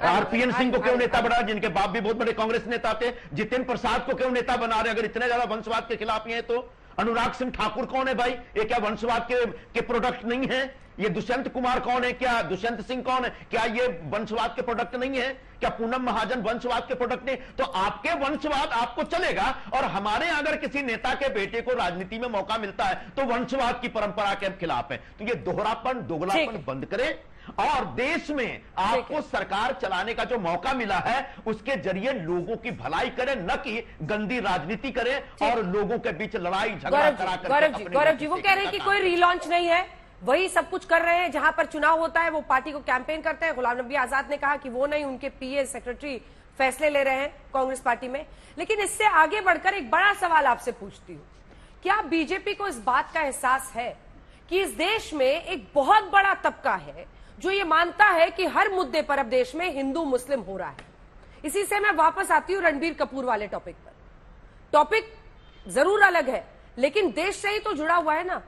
आरपीएन सिंह को क्यों नेता बना, जिनके बाप भी बहुत बड़े कांग्रेस नेता थे, जितेंद्र प्रसाद को क्यों नेता बना रहे। अगर इतने ज्यादा वंशवाद के खिलाफ हैं तो अनुराग सिंह ठाकुर कौन है भाई, ये क्या वंशवाद के प्रोडक्ट नहीं है। ये दुष्यंत कुमार कौन है, क्या दुष्यंत सिंह कौन है, क्या ये वंशवाद के प्रोडक्ट नहीं है, क्या पूनम महाजन वंशवाद के प्रोडक्ट नहीं। तो आपके वंशवाद आपको चलेगा, और हमारे अगर किसी नेता के बेटे को राजनीति में मौका मिलता है तो वंशवाद की परंपरा के खिलाफ है। तो ये दोहरापन दोगलापन बंद करें और देश में आपको सरकार चलाने का जो मौका मिला है उसके जरिए लोगों की भलाई करें, न कि गंदी राजनीति करें और लोगों के बीच लड़ाई झगड़ा करा कर। गौरव जी वो कह रहे हैं कि कोई रीलॉन्च नहीं है, वही सब कुछ कर रहे हैं, जहां पर चुनाव होता है वो पार्टी को कैंपेन करते हैं। गुलाम नबी आजाद ने कहा कि वो नहीं, उनके पीए सेक्रेटरी फैसले ले रहे हैं कांग्रेस पार्टी में। लेकिन इससे आगे बढ़कर एक बड़ा सवाल आपसे पूछती हूँ, क्या बीजेपी को इस बात का एहसास है कि इस देश में एक बहुत बड़ा तबका है जो ये मानता है कि हर मुद्दे पर अब देश में हिंदू मुस्लिम हो रहा है। इसी से मैं वापस आती हूं रणबीर कपूर वाले टॉपिक पर। टॉपिक जरूर अलग है लेकिन देश से ही तो जुड़ा हुआ है ना।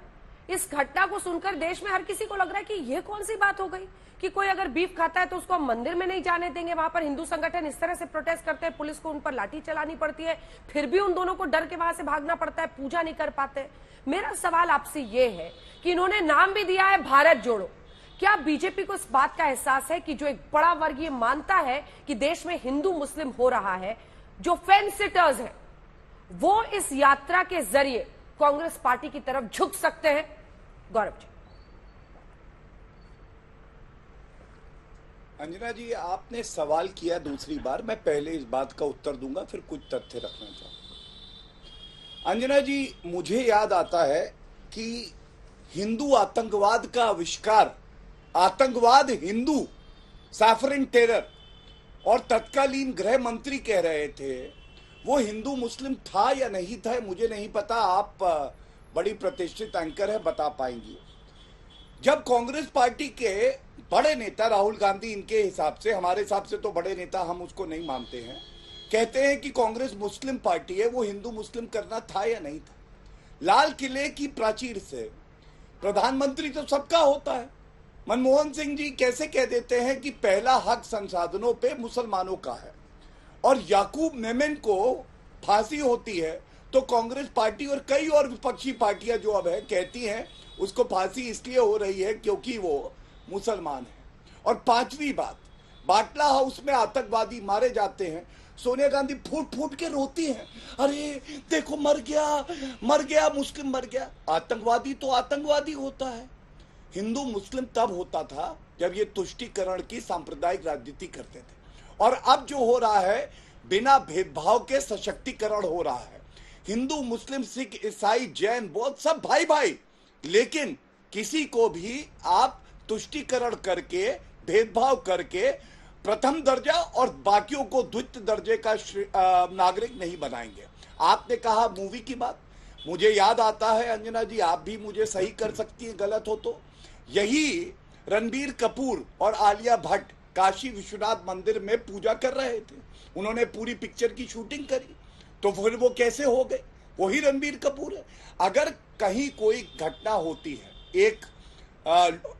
इस घटना को सुनकर देश में हर किसी को लग रहा है कि यह कौन सी बात हो गई कि कोई अगर बीफ खाता है तो उसको हम मंदिर में नहीं जाने देंगे। वहां पर हिंदू संगठन इस तरह से प्रोटेस्ट करते हैं, पुलिस को उन पर लाठी चलानी पड़ती है, फिर भी उन दोनों को डर के वहां से भागना पड़ता है, पूजा नहीं कर पाते। मेरा सवाल आपसे ये है कि इन्होंने नाम भी दिया है भारत जोड़ो, क्या बीजेपी को इस बात का एहसास है कि जो एक बड़ा वर्ग ये मानता है कि देश में हिंदू मुस्लिम हो रहा है, जो फेंस सिटर्स हैं, वो इस यात्रा के जरिए कांग्रेस पार्टी की तरफ झुक सकते हैं? गौरव जी। अंजना जी, आपने सवाल किया दूसरी बार, मैं पहले इस बात का उत्तर दूंगा, फिर कुछ तथ्य रखना चाहूंगा। अंजना जी, मुझे याद आता है कि हिंदू आतंकवाद का आविष्कार, आतंकवाद हिंदू, सैफरन टेरर, और तत्कालीन गृह मंत्री कह रहे थे वो हिंदू मुस्लिम था या नहीं था मुझे नहीं पता, आप बड़ी प्रतिष्ठित एंकर है, बता पाएंगी। जब कांग्रेस पार्टी के बड़े नेता राहुल गांधी, इनके हिसाब से, हमारे हिसाब से तो बड़े नेता हम उसको नहीं मानते हैं, कहते हैं कि कांग्रेस मुस्लिम पार्टी है, वो हिंदू मुस्लिम करना था या नहीं था। लाल किले की प्राचीर से प्रधानमंत्री तो सबका होता है, मनमोहन सिंह जी कैसे कह देते हैं कि पहला हक संसाधनों पे मुसलमानों का है, और याकूब मेमन को फांसी होती है तो कांग्रेस पार्टी और कई और विपक्षी पार्टियां जो अब है कहती हैं उसको फांसी इसलिए हो रही है क्योंकि वो मुसलमान है। और पांचवी बात, बाटला हाउस में आतंकवादी मारे जाते हैं, सोनिया गांधी फूट फूट के रोती हैं, अरे देखो मर गया मुस्लिम मर गया। आतंकवादी तो आतंकवादी होता है। हिंदू मुस्लिम तब होता था जब ये तुष्टीकरण की सांप्रदायिक राजनीति करते थे, और अब जो हो रहा है बिना भेदभाव के सशक्तिकरण हो रहा है। हिंदू मुस्लिम सिख ईसाई जैन बौद्ध सब भाई भाई, लेकिन किसी को भी आप तुष्टीकरण करके, भेदभाव करके प्रथम दर्जा और बाकियों को द्वितीय दर्जे का नागरिक नहीं बनाएंगे। आपने कहा मूवी की बात, मुझे याद आता है अंजना जी, आप भी मुझे सही कर सकती हैं गलत हो तो, यही रणबीर कपूर और आलिया भट्ट काशी विश्वनाथ मंदिर में पूजा कर रहे थे, उन्होंने पूरी पिक्चर की शूटिंग करी, तो फिर वो कैसे हो गए? वही रणबीर कपूर है। अगर कहीं कोई घटना होती है, एक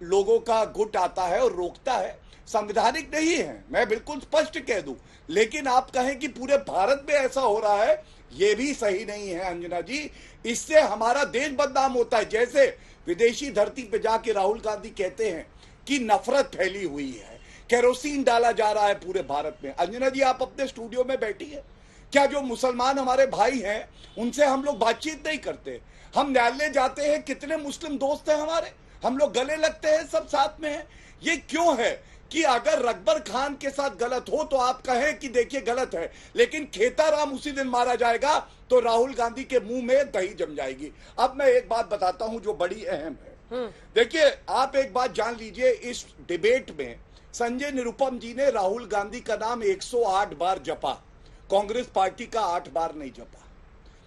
लोगों का गुट आता है और रोकता है, संवैधानिक नहीं है, मैं बिल्कुल स्पष्ट कह दूं, लेकिन आप कहें कि पूरे भारत में ऐसा हो रहा है, ये भी सही नहीं है अंजना जी। इससे हमारा देश बदनाम होता है। जैसे विदेशी धरती पे जाके राहुल गांधी कहते हैं कि नफरत फैली हुई है, केरोसिन डाला जा रहा है पूरे भारत में। अंजना जी, आप अपने स्टूडियो में बैठी है, क्या जो मुसलमान हमारे भाई हैं उनसे हम लोग बातचीत नहीं करते? हम न्यायालय जाते हैं, कितने मुस्लिम दोस्त हैं हमारे, हम लोग गले लगते हैं, सब साथ में हैं। ये क्यों है कि अगर रकबर खान के साथ गलत हो तो आप कहें कि देखिए गलत है, लेकिन खेताराम उसी दिन मारा जाएगा तो राहुल गांधी के मुंह में दही जम जाएगी। अब मैं एक बात बताता हूं जो बड़ी अहम है। देखिए, आप एक बात जान लीजिए, इस डिबेट में संजय निरुपम जी ने राहुल गांधी का नाम 108 बार जपा, कांग्रेस पार्टी का 8 बार नहीं जपा।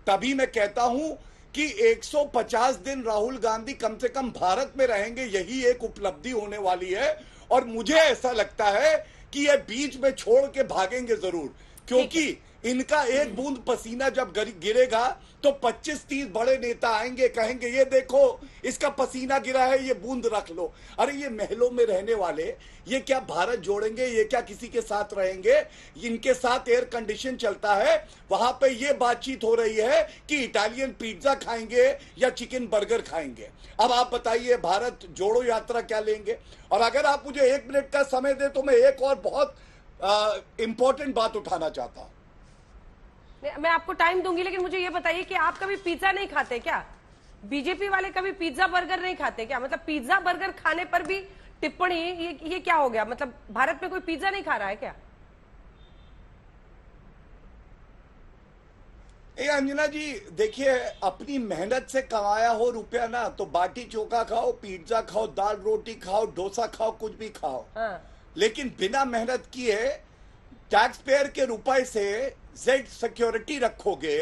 तभी मैं कहता हूं कि 150 दिन राहुल गांधी कम से कम भारत में रहेंगे, यही एक उपलब्धि होने वाली है। और मुझे ऐसा लगता है कि ये बीच में छोड़ के भागेंगे जरूर, क्योंकि इनका एक बूंद पसीना जब गिरेगा तो 25-30 बड़े नेता आएंगे, कहेंगे ये देखो इसका पसीना गिरा है, ये बूंद रख लो। अरे ये महलों में रहने वाले, ये क्या भारत जोड़ेंगे? ये क्या किसी के साथ रहेंगे? इनके साथ एयर कंडीशन चलता है, वहां पे ये बातचीत हो रही है कि इटालियन पिज्जा खाएंगे या चिकन बर्गर खाएंगे। अब आप बताइए भारत जोड़ो यात्रा क्या लेंगे? और अगर आप मुझे 1 मिनट का समय दे तो मैं एक और बहुत इंपॉर्टेंट बात उठाना चाहता हूं। मैं आपको टाइम दूंगी, लेकिन मुझे ये बताइए कि आप कभी पिज्जा नहीं खाते क्या? बीजेपी वाले कभी पिज्जा बर्गर नहीं खाते क्या? मतलब पिज्जा बर्गर खाने पर भी टिप्पणी, ये क्या हो गया? मतलब भारत में कोई पिज्जा नहीं खा रहा है क्या? अंजना जी, देखिए, अपनी मेहनत से कमाया हो रुपया ना, तो बाटी चोखा खाओ, पिज्जा खाओ, दाल रोटी खाओ, डोसा खाओ, कुछ भी खाओ। लेकिन बिना मेहनत किए टैक्स पेयर के रुपए से जेड सिक्योरिटी रखोगे,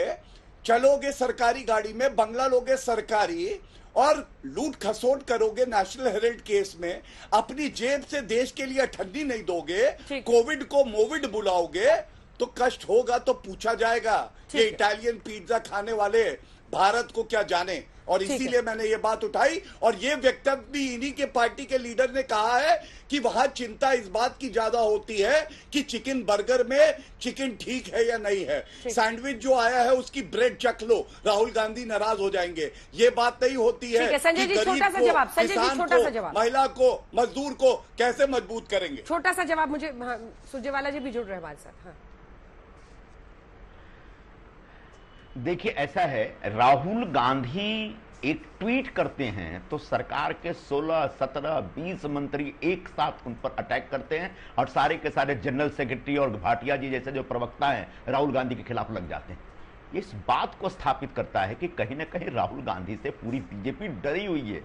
चलोगे सरकारी गाड़ी में, बंगला लोगे सरकारी, और लूट खसोट करोगे नेशनल हेराल्ड केस में, अपनी जेब से देश के लिए ठंडी नहीं दोगे, कोविड को मोविड बुलाओगे, तो कष्ट होगा तो पूछा जाएगा। ये इटालियन पिज्जा खाने वाले भारत को क्या जाने। और इसीलिए मैंने ये बात उठाई, और ये वक्तव्य भी इन्हीं के पार्टी के लीडर ने कहा है कि वहां चिंता इस बात की ज्यादा होती है कि चिकन बर्गर में चिकन ठीक है या नहीं है, सैंडविच जो आया है उसकी ब्रेड चख लो, राहुल गांधी नाराज हो जाएंगे। ये बात नहीं होती है कि गरीब को, किसान को, महिला को, मजदूर को कैसे मजबूत करेंगे। छोटा सा जवाब मुझे। सुरजेवाला जी भी जुड़ रहे हैं हमारे साथ। हाँ। देखिए, ऐसा है, राहुल गांधी एक ट्वीट करते हैं तो सरकार के 16, 17, 20 मंत्री एक साथ उन पर अटैक करते हैं और सारे के सारे जनरल सेक्रेटरी और भाटिया जी जैसे जो प्रवक्ता हैं राहुल गांधी के खिलाफ लग जाते हैं। इस बात को स्थापित करता है कि कहीं ना कहीं राहुल गांधी से पूरी बीजेपी डरी हुई है।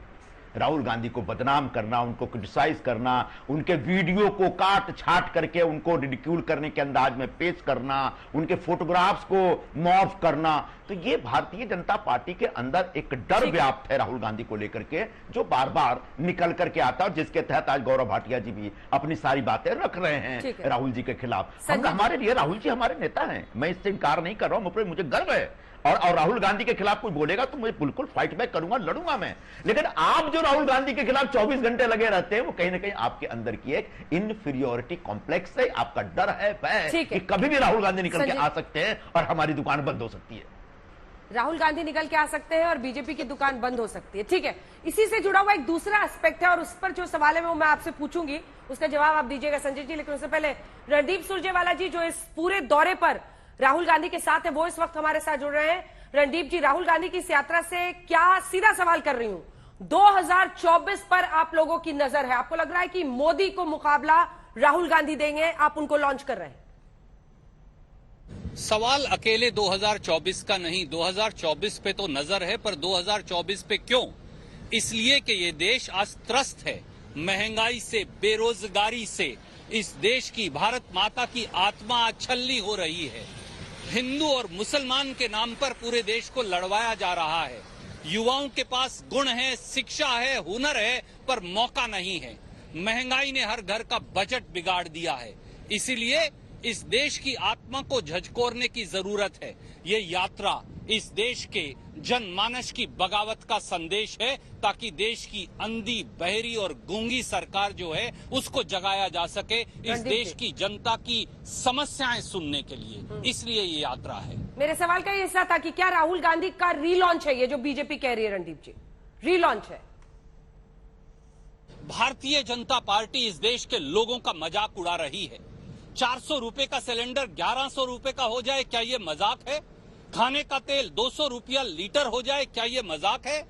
राहुल गांधी को बदनाम करना, उनको क्रिटिसाइज करना, उनके वीडियो को काट छाट करके उनको रिडिक्यूल करने के अंदाज में पेश करना, उनके फोटोग्राफ्स को मॉर्फ करना, तो ये भारतीय जनता पार्टी के अंदर एक डर व्याप्त है राहुल गांधी को लेकर के, जो बार बार निकल करके आता है और जिसके तहत आज गौरव भाटिया जी भी अपनी सारी बातें रख रहे हैं राहुल जी के खिलाफ। हमारे लिए राहुल जी हमारे नेता हैं, मैं इससे इनकार नहीं कर रहा हूं, मुझे गर्व है। और राहुल गांधी के खिलाफ कोई बोलेगा तो मैं बिल्कुल फाइट बैक करूंगा, लड़ूंगा मैं। लेकिन आप जो राहुल गांधी के खिलाफ 24 घंटे लगे रहते हैं, वो कहीं ना कहीं आपके अंदर की एक इनफीरियोरिटी कॉम्प्लेक्स है, आपका डर है, भय कि कभी भी राहुल गांधी निकल के आ सकते हैं और हमारी दुकान बंद हो सकती है। राहुल गांधी निकल के आ सकते हैं और बीजेपी की दुकान बंद हो सकती है। ठीक है, इसी से जुड़ा हुआ एक दूसरा एस्पेक्ट है और उस पर जो सवाल है वो मैं आपसे पूछूंगी, उसका जवाब आप दीजिएगा संजय जी। लेकिन उससे पहले रणदीप सुरजेवाला जी जो इस पूरे दौरे पर राहुल गांधी के साथ है वो इस वक्त हमारे साथ जुड़ रहे हैं। रणदीप जी, राहुल गांधी की इस यात्रा से क्या, सीधा सवाल कर रही हूं, 2024 पर आप लोगों की नजर है? आपको लग रहा है कि मोदी को मुकाबला राहुल गांधी देंगे? आप उनको लॉन्च कर रहे हैं? सवाल अकेले 2024 का नहीं, 2024 पे तो नजर है, पर 2024 पे क्यों? इसलिए कि ये देश आज त्रस्त है महंगाई से, बेरोजगारी से। इस देश की, भारत माता की आत्मा छल्ली हो रही है। हिंदू और मुसलमान के नाम पर पूरे देश को लड़वाया जा रहा है। युवाओं के पास गुण है, शिक्षा है, हुनर है, पर मौका नहीं है। महंगाई ने हर घर का बजट बिगाड़ दिया है। इसीलिए इस देश की आत्मा को झकझोरने की जरूरत है। ये यात्रा इस देश के जनमानस की बगावत का संदेश है, ताकि देश की अंधी, बहरी और गूंगी सरकार जो है उसको जगाया जा सके, इस देश की जनता की समस्याएं सुनने के लिए। इसलिए ये यात्रा है। मेरे सवाल का ये हिस्सा था कि क्या राहुल गांधी का रीलॉन्च है ये जो बीजेपी कह रही है? रणदीप जी, रीलॉन्च है? भारतीय जनता पार्टी इस देश के लोगों का मजाक उड़ा रही है। 400 रुपए का सिलेंडर 1100 रुपए का हो जाए, क्या ये मजाक है? खाने का तेल 200 रुपया लीटर हो जाए, क्या ये मजाक है?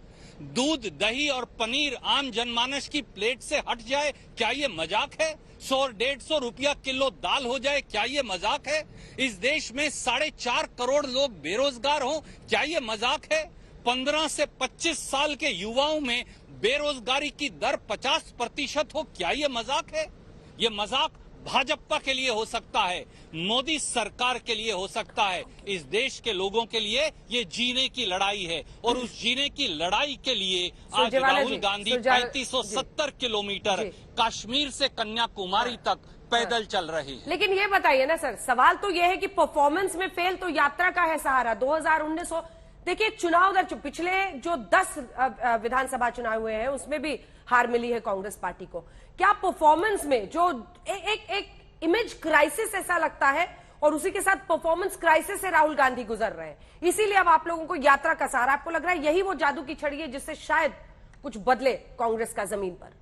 दूध, दही और पनीर आम जनमानस की प्लेट से हट जाए, क्या ये मजाक है? 100-150 रुपया किलो दाल हो जाए, क्या ये मजाक है? इस देश में 4.5 करोड़ लोग बेरोजगार हों, क्या ये मजाक है? 15 से 25 साल के युवाओं में बेरोजगारी की दर 50% हो, क्या ये मजाक है? ये मजाक भाजपा के लिए हो सकता है, मोदी सरकार के लिए हो सकता है। इस देश के लोगों के लिए ये जीने की लड़ाई है, और उस जीने की लड़ाई के लिए आज राहुल गांधी 3570 किलोमीटर कश्मीर से कन्याकुमारी तक पैदल चल रहे हैं। लेकिन ये बताइए ना सर, सवाल तो ये है कि परफॉर्मेंस में फेल तो यात्रा का है सहारा। 2019 देखिए चुनाव दर, पिछले जो 10 विधानसभा चुनाव हुए हैं उसमें भी हार मिली है कांग्रेस पार्टी को। क्या परफॉर्मेंस में जो एक इमेज क्राइसिस ऐसा लगता है, और उसी के साथ परफॉर्मेंस क्राइसिस से राहुल गांधी गुजर रहे हैं, इसीलिए अब आप लोगों को यात्रा का सहारा? आपको लग रहा है यही वो जादू की छड़ी है जिससे शायद कुछ बदले कांग्रेस का जमीन पर?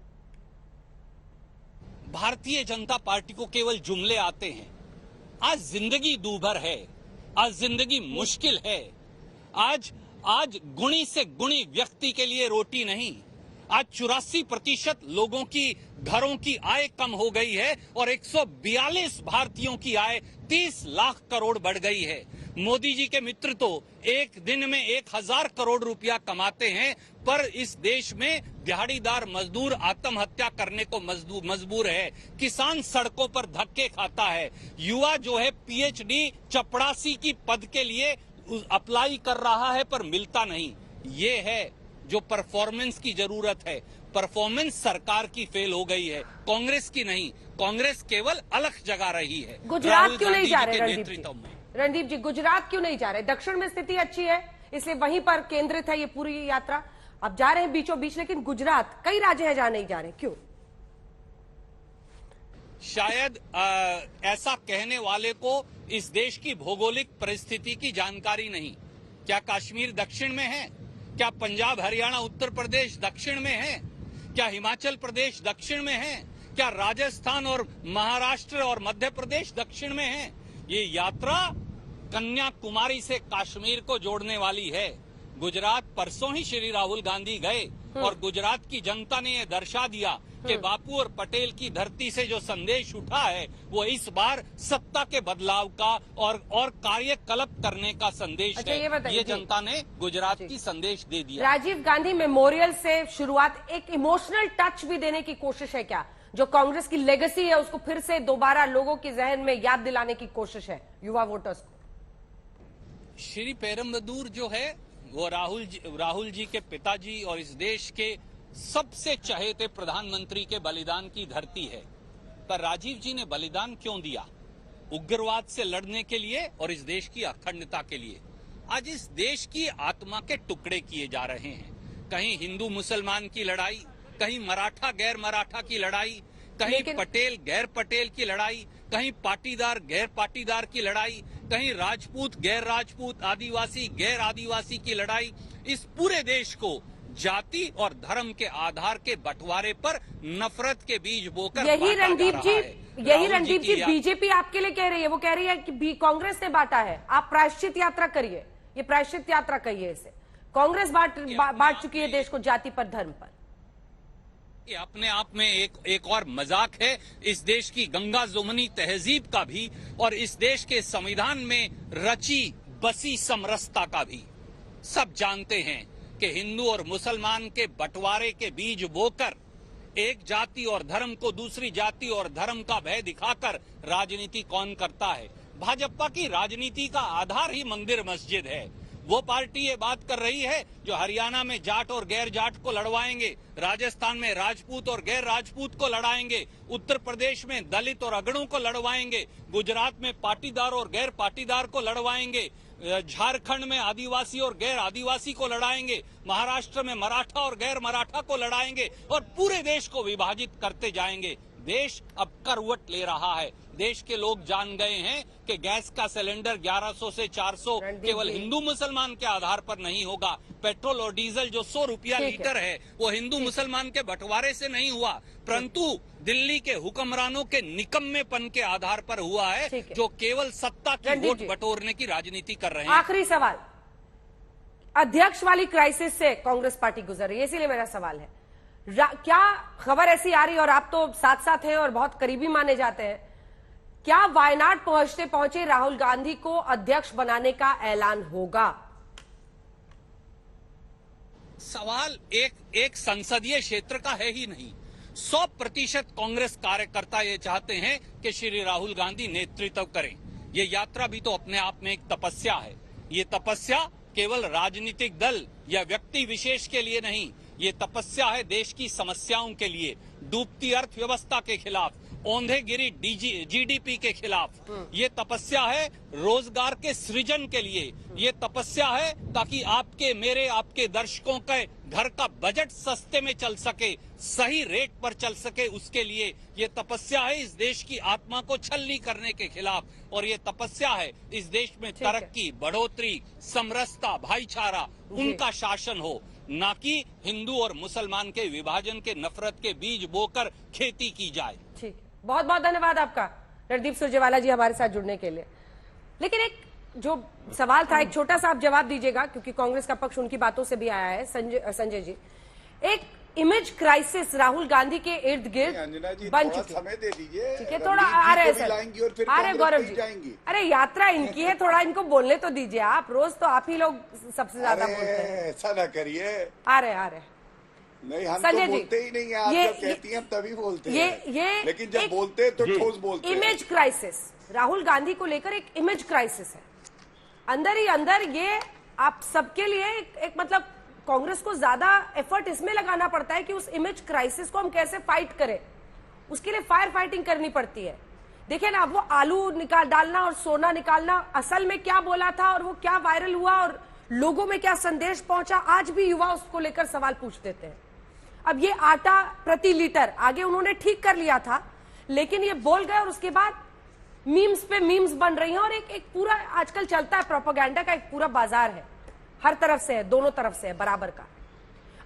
भारतीय जनता पार्टी को केवल जुमले आते हैं। आज जिंदगी दूभर है, आज जिंदगी मुश्किल है। आज गुणी से गुणी व्यक्ति के लिए रोटी नहीं। आज 84% लोगों की घरों की आय कम हो गई है और 142 भारतीयों की आय 30 लाख करोड़ बढ़ गई है। मोदी जी के मित्र तो एक दिन में 1000 करोड़ रुपया कमाते हैं, पर इस देश में दिहाड़ीदार मजदूर आत्महत्या करने को मजबूर है। किसान सड़कों पर धक्के खाता है। युवा जो है PhD चपड़ासी की पद के लिए अप्लाई कर रहा है पर मिलता नहीं। ये है जो परफॉर्मेंस की जरूरत है। परफॉर्मेंस सरकार की फेल हो गई है, कांग्रेस की नहीं। कांग्रेस केवल अलग जगह रही है। गुजरात क्यों नहीं जा रहे रणदीप जी? गुजरात क्यों नहीं जा रहे? दक्षिण में स्थिति अच्छी है, इसलिए वहीं पर केंद्रित है ये पूरी यात्रा। अब जा रहे हैं बीचों बीच, लेकिन गुजरात, कई राज्य हैं जहां नहीं जा रहे, क्यों? शायद ऐसा कहने वाले को इस देश की भौगोलिक परिस्थिति की जानकारी नहीं। क्या कश्मीर दक्षिण में है? क्या पंजाब हरियाणा उत्तर प्रदेश दक्षिण में है? क्या हिमाचल प्रदेश दक्षिण में है? क्या राजस्थान और महाराष्ट्र और मध्य प्रदेश दक्षिण में है? ये यात्रा कन्याकुमारी से कश्मीर को जोड़ने वाली है। गुजरात परसों ही श्री राहुल गांधी गए और गुजरात की जनता ने यह दर्शा दिया कि बापू और पटेल की धरती से जो संदेश उठा है वो इस बार सत्ता के बदलाव का और कार्यकल्प करने का संदेश है। ये जनता ने गुजरात की संदेश दे दिया। राजीव गांधी मेमोरियल से शुरुआत, एक इमोशनल टच भी देने की कोशिश है क्या? जो कांग्रेस की लेगेसी है उसको फिर से दोबारा लोगों के जहन में याद दिलाने की कोशिश है युवा वोटर्स को। श्री पेरम्बदूर जो है वो राहुल जी के पिताजी और इस देश के सबसे चहेते प्रधानमंत्री के बलिदान की धरती है। पर राजीव जी ने बलिदान क्यों दिया? उग्रवाद से लड़ने के लिए और इस देश की अखंडता के लिए। आज इस देश की आत्मा के टुकड़े किए जा रहे हैं। कहीं हिंदू मुसलमान की लड़ाई, कहीं मराठा गैर मराठा की लड़ाई, कहीं पटेल गैर पटेल की लड़ाई, कहीं पाटीदार गैर पाटीदार की लड़ाई, कहीं राजपूत गैर राजपूत, आदिवासी गैर आदिवासी की लड़ाई। इस पूरे देश को जाति और धर्म के आधार के बंटवारे पर नफरत के बीज बोकर यही रणदीप जी बीजेपी आपके लिए कह रही है। वो कह रही है कि कांग्रेस ने बांटा है, आप प्रायश्चित यात्रा करिए। ये प्रायश्चित यात्रा कहिए इसे। कांग्रेस बांट चुकी है देश को जाति पर, धर्म पर। ये अपने आप में एक और मजाक है इस देश की गंगा जुमनी तहजीब का भी और इस देश के संविधान में रची बसी समरसता का भी। सब जानते हैं कि हिंदू और मुसलमान के बंटवारे के बीज बोकर एक जाति और धर्म को दूसरी जाति और धर्म का भय दिखाकर राजनीति कौन करता है? भाजपा की राजनीति का आधार ही मंदिर मस्जिद है। वो पार्टी ये बात कर रही है जो हरियाणा में जाट और गैर जाट को लड़वाएंगे, राजस्थान में राजपूत और गैर राजपूत को लड़ाएंगे, उत्तर प्रदेश में दलित और अगड़ों को लड़वाएंगे, गुजरात में पाटीदार और गैर पाटीदार को लड़वाएंगे, झारखंड में आदिवासी और गैर आदिवासी को लड़ाएंगे, महाराष्ट्र में मराठा और गैर मराठा को लड़ाएंगे और पूरे देश को विभाजित करते जाएंगे। देश अब करवट ले रहा है। देश के लोग जान गए हैं कि गैस का सिलेंडर 1100 से 400 केवल हिंदू मुसलमान के आधार पर नहीं होगा। पेट्रोल और डीजल जो 100 रुपया लीटर है वो हिंदू मुसलमान के बंटवारे से नहीं हुआ, परंतु दिल्ली के हुक्मरानों के निकम्मेपन के आधार पर हुआ है, जो केवल सत्ता की वोट बटोरने की राजनीति कर रहे हैं। आखिरी सवाल, अध्यक्ष वाली क्राइसिस से कांग्रेस पार्टी गुजर रही है, इसीलिए मेरा सवाल है क्या खबर ऐसी आ रही है, और आप तो साथ साथ हैं और बहुत करीबी माने जाते हैं, क्या वायनाड पहुंचे राहुल गांधी को अध्यक्ष बनाने का ऐलान होगा? सवाल एक संसदीय क्षेत्र का है ही नहीं। 100% कांग्रेस कार्यकर्ता ये चाहते हैं कि श्री राहुल गांधी नेतृत्व करें। ये यात्रा भी तो अपने आप में एक तपस्या है। ये तपस्या केवल राजनीतिक दल या व्यक्ति विशेष के लिए नहीं, ये तपस्या है देश की समस्याओं के लिए, डूबती अर्थव्यवस्था के खिलाफ, औंधेगिरी जीडीपी के खिलाफ। ये तपस्या है रोजगार के सृजन के लिए। ये तपस्या है ताकि आपके मेरे आपके दर्शकों के घर का बजट सस्ते में चल सके, सही रेट पर चल सके, उसके लिए ये तपस्या है इस देश की आत्मा को छलनी करने के खिलाफ। और ये तपस्या है इस देश में तरक्की, बढ़ोतरी, समरसता, भाईचारा, उनका शासन हो, ना कि हिंदू और मुसलमान के विभाजन के नफरत के बीज बोकर खेती की जाए। ठीक, बहुत बहुत धन्यवाद आपका रणदीप सुरजेवाला जी हमारे साथ जुड़ने के लिए। लेकिन एक जो सवाल था, एक छोटा सा आप जवाब दीजिएगा, क्योंकि कांग्रेस का पक्ष उनकी बातों से भी आया है। संजय जी, एक इमेज क्राइसिस राहुल गांधी के इर्द गिर्द बन चुकी है। समय दे दीजिए, ठीक है, थोड़ा आ रहे सर, आ रहे गौरव जी। अरे यात्रा इनकी है, थोड़ा इनको बोलने तो दीजिए। आप रोज तो आप ही लोग सबसे ज्यादा बोलते हैं। ऐसा ना करिए। आ रहे नहीं, हम तो बोलते ही नहीं है। आप जब कहती हैं हम तभी बोलते हैं, लेकिन जब बोलते हैं तो ठोस बोलते हैं। इमेज क्राइसिस राहुल गांधी को लेकर एक इमेज क्राइसिस है अंदर ही अंदर। ये आप सबके लिए एक मतलब कांग्रेस को ज्यादा एफर्ट इसमें लगाना पड़ता है कि उस इमेज क्राइसिस को हम कैसे फाइट करें, उसके लिए फायर फाइटिंग करनी पड़ती है। देखिए ना, वो आलू डालना और सोना निकालना, असल में क्या बोला था और वो क्या वायरल हुआ और लोगों में क्या संदेश पहुंचा, आज भी युवा उसको लेकर सवाल पूछ देते हैं। अब ये आटा प्रति लीटर आगे उन्होंने ठीक कर लिया था, लेकिन ये बोल गए और उसके बाद मीम्स पे मीम्स बन रही हैं और एक पूरा आजकल चलता है प्रोपेगेंडा का, एक पूरा बाजार है, हर तरफ से है, दोनों तरफ से है बराबर का।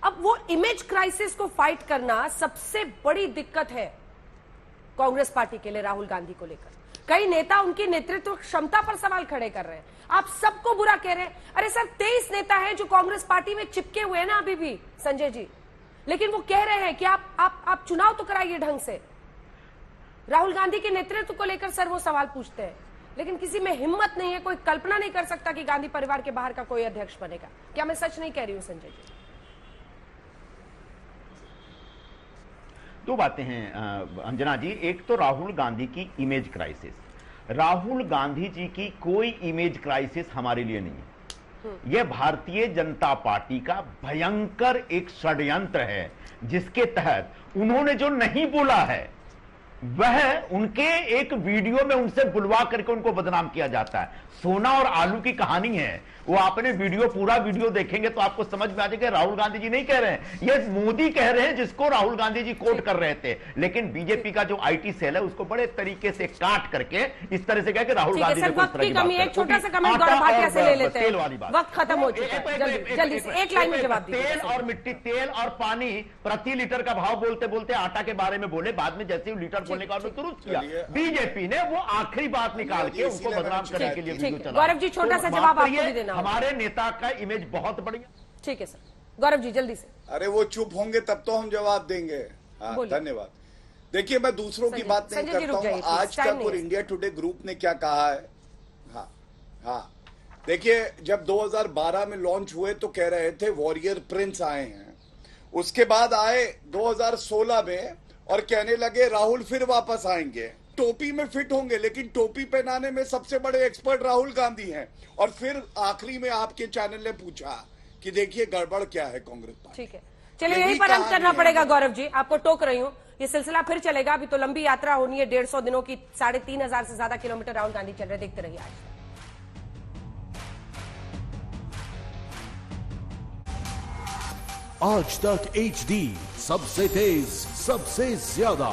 अब वो इमेज क्राइसिस को फाइट करना सबसे बड़ी दिक्कत है कांग्रेस पार्टी के लिए, राहुल गांधी को लेकर। कई नेता उनकी नेतृत्व क्षमता पर सवाल खड़े कर रहे हैं, आप सबको बुरा कह रहे हैं। अरे सर 23 नेता हैं जो कांग्रेस पार्टी में चिपके हुए हैं ना अभी भी संजय जी, लेकिन वो कह रहे हैं कि आप चुनाव तो कराइए ढंग से। राहुल गांधी के नेतृत्व को लेकर सर वो सवाल पूछते हैं, लेकिन किसी में हिम्मत नहीं है, कोई कल्पना नहीं कर सकता कि गांधी परिवार के बाहर का कोई अध्यक्ष बनेगा। क्या मैं सच नहीं कह रही हूं संजय जी? दो बातें हैं अंजना जी। एक तो राहुल गांधी की इमेज क्राइसिस। राहुल गांधी जी की कोई इमेज क्राइसिस हमारे लिए नहीं है। यह भारतीय जनता पार्टी का भयंकर एक षड्यंत्र है, जिसके तहत उन्होंने जो नहीं बोला है वह उनके एक वीडियो में उनसे बुलवा करके उनको बदनाम किया जाता है। सोना और आलू की कहानी है, वो आपने पूरा वीडियो देखेंगे तो आपको समझ में आ जाएगा राहुल गांधी जी नहीं कह रहे हैं, ये मोदी कह रहे हैं, जिसको राहुल गांधी जी कोट कर रहे थे। लेकिन बीजेपी का जो आईटी सेल है उसको बड़े तरीके से काट करके इस तरह से कहा कि राहुल गांधी एक छोटा सा कमेंट गौरव भाटिया से ले लेते हैं, वक्त खत्म हो चुका है, जल्दी से एक लाइन में जवाब दीजिए। तेल और मिट्टी, तेल और पानी प्रति लीटर का भाव बोलते बोलते आटा के बारे में बोले, बाद में जैसे ही लीटर बोलने का दुरुस्त किया बीजेपी ने, वो आखिरी बात निकाल के उनको बदनाम करने के लिए वीडियो चला। गौरव जी छोटा सा जवाब आपको भी देना, हमारे नेता का इमेज बहुत बढ़िया। ठीक है सर, गौरव जी जल्दी से। अरे वो चुप होंगे तब तो हम जवाब देंगे। हाँ धन्यवाद। देखिए मैं दूसरों की बात नहीं करता हूँ, आज तक और इंडिया टुडे ग्रुप ने क्या कहा है। हाँ देखिए जब 2012 में लॉन्च हुए तो कह रहे थे वॉरियर प्रिंस आए हैं, उसके बाद आए 2016 में और कहने लगे राहुल फिर वापस आएंगे, टोपी में फिट होंगे, लेकिन टोपी पहनाने में सबसे बड़े एक्सपर्ट राहुल गांधी हैं। और फिर आखिरी में आपके चैनल ने पूछा कि देखिए गड़बड़ क्या है कांग्रेस पार्टी। ठीक है, चलिए यहीं पर अंत करना पड़ेगा गौरव जी, आपको टोक रही हूं, ये सिलसिला फिर चलेगा। अभी तो लंबी यात्रा होनी है, 150 दिनों की, 3,500 से ज्यादा किलोमीटर राहुल गांधी चल रहे, देखते रहिए आज तक HD, सबसे तेज सबसे ज्यादा।